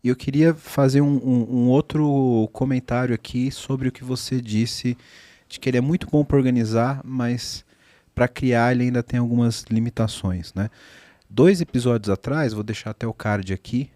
E eu queria fazer um outro comentário aqui sobre o que você disse, de que ele é muito bom para organizar, mas para criar ele ainda tem algumas limitações, né? 2 episódios atrás, vou deixar até o card aqui,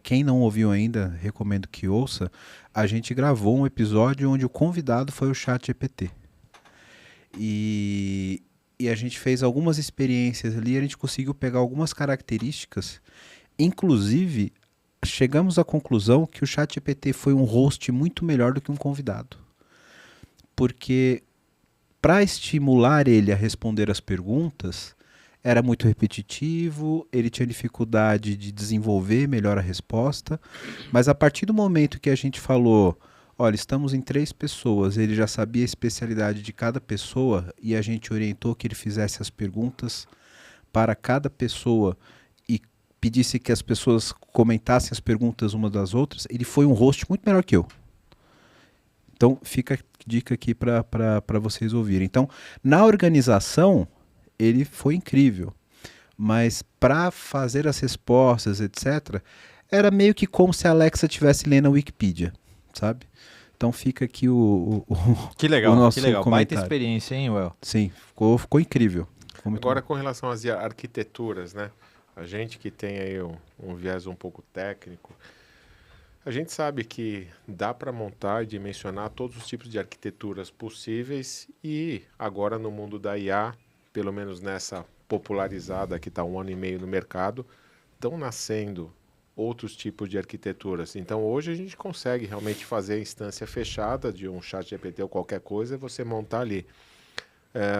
quem não ouviu ainda, recomendo que ouça, a gente gravou um episódio onde o convidado foi o ChatGPT. E a gente fez algumas experiências ali, a gente conseguiu pegar algumas características, inclusive chegamos à conclusão que o ChatGPT foi um host muito melhor do que um convidado. Porque para estimular ele a responder as perguntas, era muito repetitivo, ele tinha dificuldade de desenvolver melhor a resposta, mas a partir do momento que a gente falou, olha, estamos em 3 pessoas, ele já sabia a especialidade de cada pessoa e a gente orientou que ele fizesse as perguntas para cada pessoa e pedisse que as pessoas comentassem as perguntas umas das outras, ele foi um host muito melhor que eu. Então, fica a dica aqui para vocês ouvirem. Então, na organização, ele foi incrível. Mas para fazer as respostas, etc., era meio que como se a Alexa estivesse lendo a Wikipedia, sabe? Então fica aqui Que legal, o nosso que legal. Baita comentário. experiência, hein, Well? Sim, ficou incrível. Ficou muito Agora, bom. com relação às arquiteturas, né? A gente que tem aí um viés um pouco técnico, a gente sabe que dá para montar e dimensionar todos os tipos de arquiteturas possíveis e agora no mundo da IA, pelo menos nessa popularizada que está 1 ano e meio no mercado, estão nascendo outros tipos de arquiteturas. Então hoje a gente consegue realmente fazer a instância fechada de um ChatGPT ou qualquer coisa e você montar ali.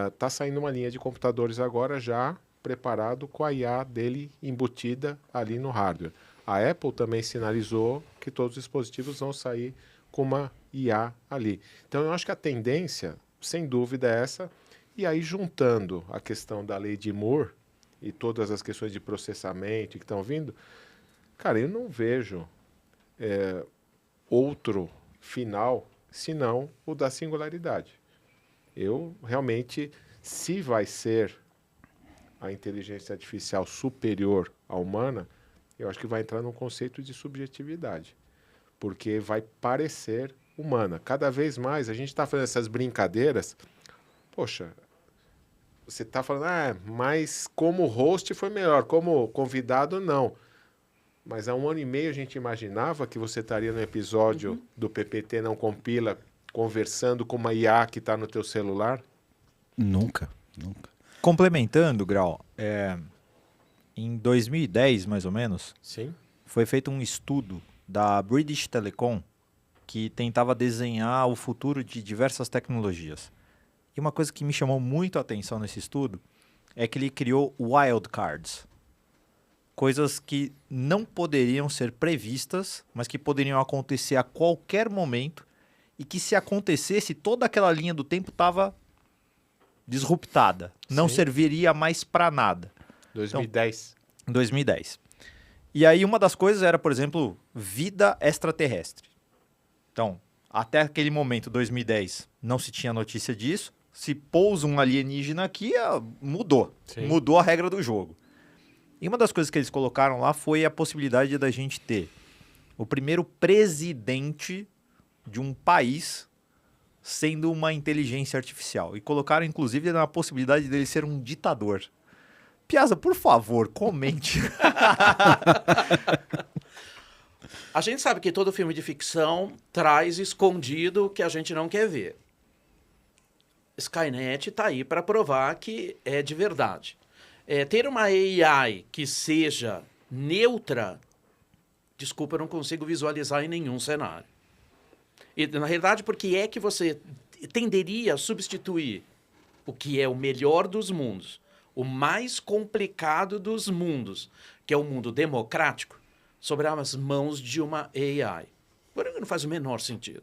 Está saindo uma linha de computadores agora já preparado com a IA dele embutida ali no hardware. A Apple também sinalizou que todos os dispositivos vão sair com uma IA ali. Então eu acho que a tendência, sem dúvida, é essa. E aí juntando a questão da lei de Moore e todas as questões de processamento que estão vindo, cara, eu não vejo outro final senão o da singularidade. Eu realmente, se vai ser a inteligência artificial superior à humana, eu acho que vai entrar num conceito de subjetividade, porque vai parecer humana. Cada vez mais a gente está fazendo essas brincadeiras, poxa, você está falando, mas como host foi melhor, como convidado não. Mas há 1 ano e meio a gente imaginava que você estaria no episódio do PPT Não Compila, conversando com uma IA que está no teu celular? Nunca. Complementando, Grau, em 2010, mais ou menos, Sim. foi feito um estudo da British Telecom que tentava desenhar o futuro de diversas tecnologias. E uma coisa que me chamou muito a atenção nesse estudo é que ele criou wildcards. Coisas que não poderiam ser previstas, mas que poderiam acontecer a qualquer momento e que se acontecesse, toda aquela linha do tempo estava disruptada. Não Sim. serviria mais para nada. 2010. Em 2010. E aí uma das coisas era, por exemplo, vida extraterrestre. Então, até aquele momento, 2010, não se tinha notícia disso. Se pousa um alienígena aqui, mudou. Sim. Mudou a regra do jogo. E uma das coisas que eles colocaram lá foi a possibilidade da gente ter o primeiro presidente de um país sendo uma inteligência artificial. E colocaram, inclusive, na possibilidade dele ser um ditador. Piazza, por favor, comente. A gente sabe que todo filme de ficção traz escondido o que a gente não quer ver. Skynet está aí para provar que é de verdade. Ter uma AI que seja neutra, desculpa, eu não consigo visualizar em nenhum cenário. E, na realidade, por que é que você tenderia a substituir o que é o melhor dos mundos, o mais complicado dos mundos, que é o mundo democrático, sobre as mãos de uma AI? Não faz o menor sentido.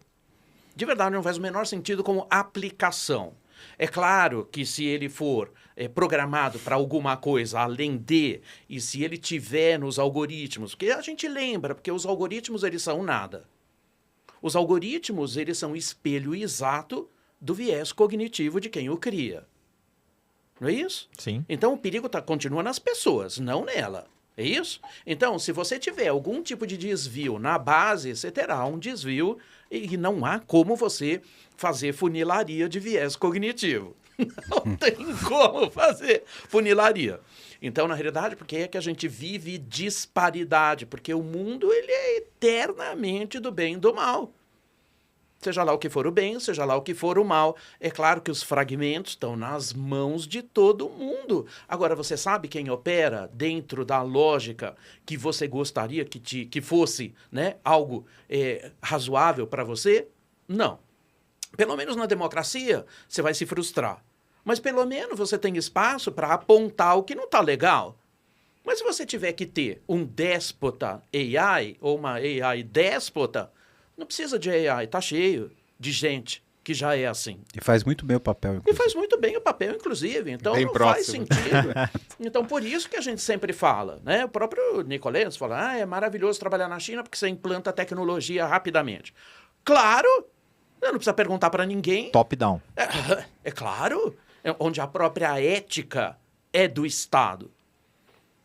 De verdade, não faz o menor sentido como aplicação. É claro que se ele for programado para alguma coisa além de, e se ele tiver nos algoritmos, porque a gente lembra, porque os algoritmos eles são nada. Os algoritmos eles são espelho exato do viés cognitivo de quem o cria. Não é isso? Sim. Então o perigo continua nas pessoas, não nela. É isso? Então, se você tiver algum tipo de desvio na base, você terá um desvio e não há como você fazer funilaria de viés cognitivo. Não tem como fazer funilaria. Então, na realidade, por que é que a gente vive disparidade? Porque o mundo ele é eternamente do bem e do mal. Seja lá o que for o bem, seja lá o que for o mal. É claro que os fragmentos estão nas mãos de todo mundo. Agora, você sabe quem opera dentro da lógica que você gostaria que fosse, né, algo razoável para você? Não. Pelo menos na democracia, você vai se frustrar. Mas pelo menos você tem espaço para apontar o que não está legal. Mas se você tiver que ter um déspota AI ou uma AI déspota, não precisa de AI, tá cheio de gente que já é assim. E faz muito bem o papel. E Inclusive. faz muito bem o papel, inclusive. Então Bem não próximo. faz sentido. Então por isso que a gente sempre fala, né? O próprio Nicoleles fala, é maravilhoso trabalhar na China porque você implanta tecnologia rapidamente. Claro, não precisa perguntar para ninguém. Top-down. É claro, onde a própria ética é do Estado.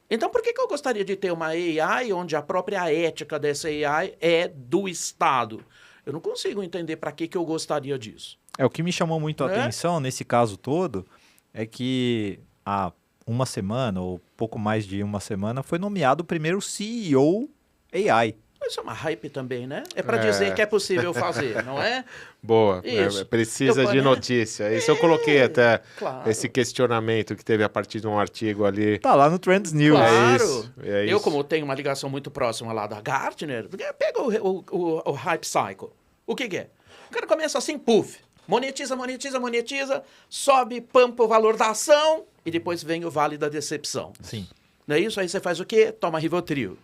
Então, por que eu gostaria de ter uma AI onde a própria ética dessa AI é do Estado? Eu não consigo entender para que eu gostaria disso. O que me chamou muito a atenção nesse caso todo é que há uma semana, ou pouco mais de uma semana, foi nomeado o primeiro CEO AI. Isso é uma hype também, né? É para dizer que é possível fazer, não é? Boa, Isso. precisa de notícia. Isso eu coloquei até claro. esse questionamento que teve a partir de um artigo ali. Tá lá no Trends News. Claro. É Eu, isso. como tenho uma ligação muito próxima lá da Gartner, pega o Hype Cycle. O que é? O cara começa assim, puff, monetiza, sobe, pampa o valor da ação e depois vem o vale da decepção. Sim. Não é isso? Aí você faz o quê? Toma Rivotril.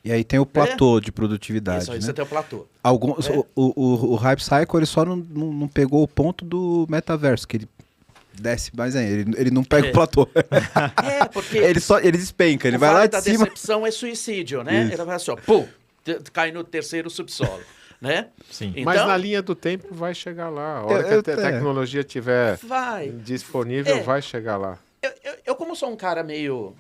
E aí tem o platô de produtividade. Isso, aí né? você tem o platô. Alguns, o Hype Cycle ele só não pegou o ponto do metaverso, que ele desce mais ainda. Ele não pega o platô. Porque ele despenca, ele o vai lá vale de da cima. decepção é suicídio, né? Isso. Ele vai assim, ó, pum, cai no terceiro subsolo, né? Sim. Então, Mas na linha do tempo vai chegar lá. A hora que a tecnologia estiver disponível, vai chegar lá. Eu como sou um cara meio...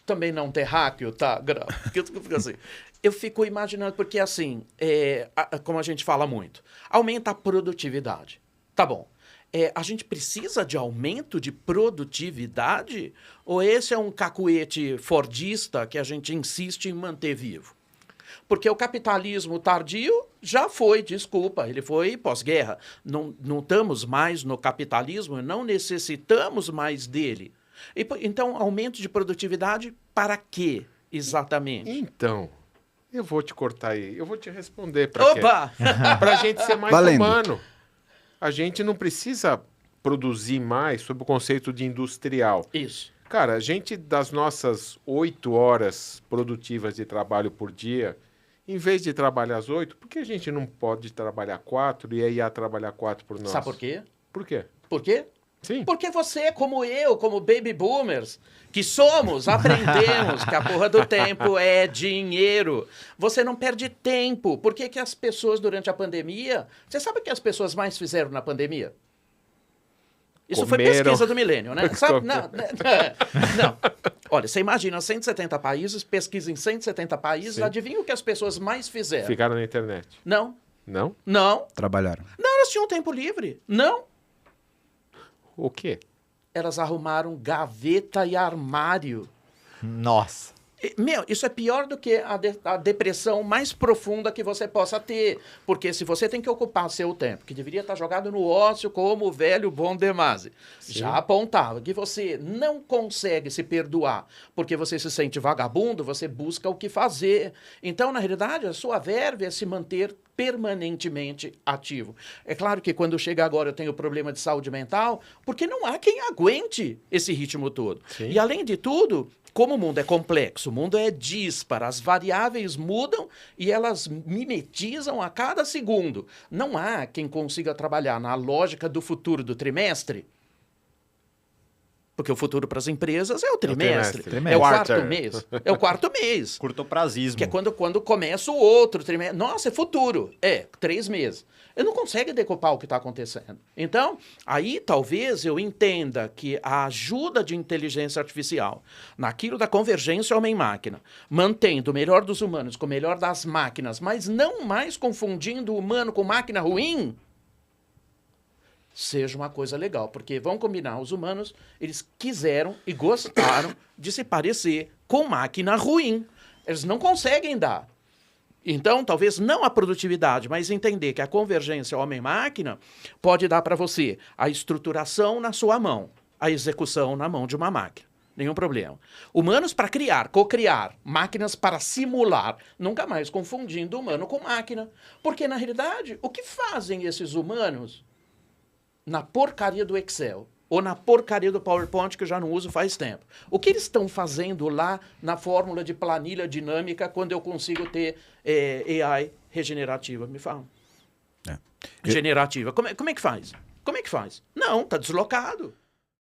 também não terráqueo, tá? Porque eu fico assim. Eu fico imaginando, porque assim, como a gente fala muito, aumenta a produtividade. Tá bom. A gente precisa de aumento de produtividade? Ou esse é um cacuete fordista que a gente insiste em manter vivo? Porque o capitalismo tardio já foi, desculpa, ele foi pós-guerra. Não estamos mais no capitalismo, não necessitamos mais dele. Então, aumento de produtividade para quê, exatamente? Então, eu vou te cortar aí. Eu vou te responder para quê? Opa! Para a gente ser mais Valendo. humano. A gente não precisa produzir mais sob o conceito de industrial. Isso. Cara, a gente, das nossas 8 horas produtivas de trabalho por dia, em vez de trabalhar as 8, por que a gente não pode trabalhar 4 e a IA trabalhar 4 por nós? Sabe por quê? Por quê? Por quê? Sim. Porque você, como eu, como baby boomers, que somos, aprendemos que a porra do tempo é dinheiro. Você não perde tempo. Por que as pessoas, durante a pandemia... Você sabe o que as pessoas mais fizeram na pandemia? Isso foi Comeram. pesquisa do milênio, né? Sabe? Não. Olha, você imagina 170 países, pesquisa em 170 países, Sim. adivinha o que as pessoas mais fizeram? Ficaram na internet. Não. Não? Trabalharam. Não, elas tinham tempo livre. Não. O quê? Elas arrumaram gaveta e armário. Nossa. Isso é pior do que a depressão mais profunda que você possa ter. Porque se você tem que ocupar seu tempo, que deveria estar jogado no ócio, como o velho bom Demasi já apontava, que você não consegue se perdoar porque você se sente vagabundo, você busca o que fazer. Então, na realidade, a sua verve é se manter permanentemente ativo. É claro que quando chega agora eu tenho problema de saúde mental, porque não há quem aguente esse ritmo todo. Sim. E além de tudo, como o mundo é complexo, o mundo é disparo, as variáveis mudam e elas mimetizam a cada segundo. Não há quem consiga trabalhar na lógica do futuro do trimestre. Porque o futuro para as empresas é o trimestre, trimestre. é o Quarter. quarto mês. É o quarto mês. Curtoprazismo. Que é quando começa o outro trimestre. Nossa, é futuro. 3 meses. Eu não consigo decupar o que está acontecendo. Então, aí talvez eu entenda que a ajuda de inteligência artificial naquilo da convergência homem-máquina, mantendo o melhor dos humanos com o melhor das máquinas, mas não mais confundindo o humano com máquina ruim, seja uma coisa legal. Porque vão combinar, os humanos, eles quiseram e gostaram de se parecer com máquina ruim. Eles não conseguem dar. Então, talvez não a produtividade, mas entender que a convergência homem-máquina pode dar para você a estruturação na sua mão, a execução na mão de uma máquina. Nenhum problema. Humanos para criar, co-criar, máquinas para simular, nunca mais confundindo humano com máquina. Porque, na realidade, o que fazem esses humanos na porcaria do Excel ou na porcaria do PowerPoint, que eu já não uso faz tempo? O que eles estão fazendo lá na fórmula de planilha dinâmica quando eu consigo ter AI regenerativa? Me fala. Generativa. Como é que faz? Como é que faz? Não, está deslocado.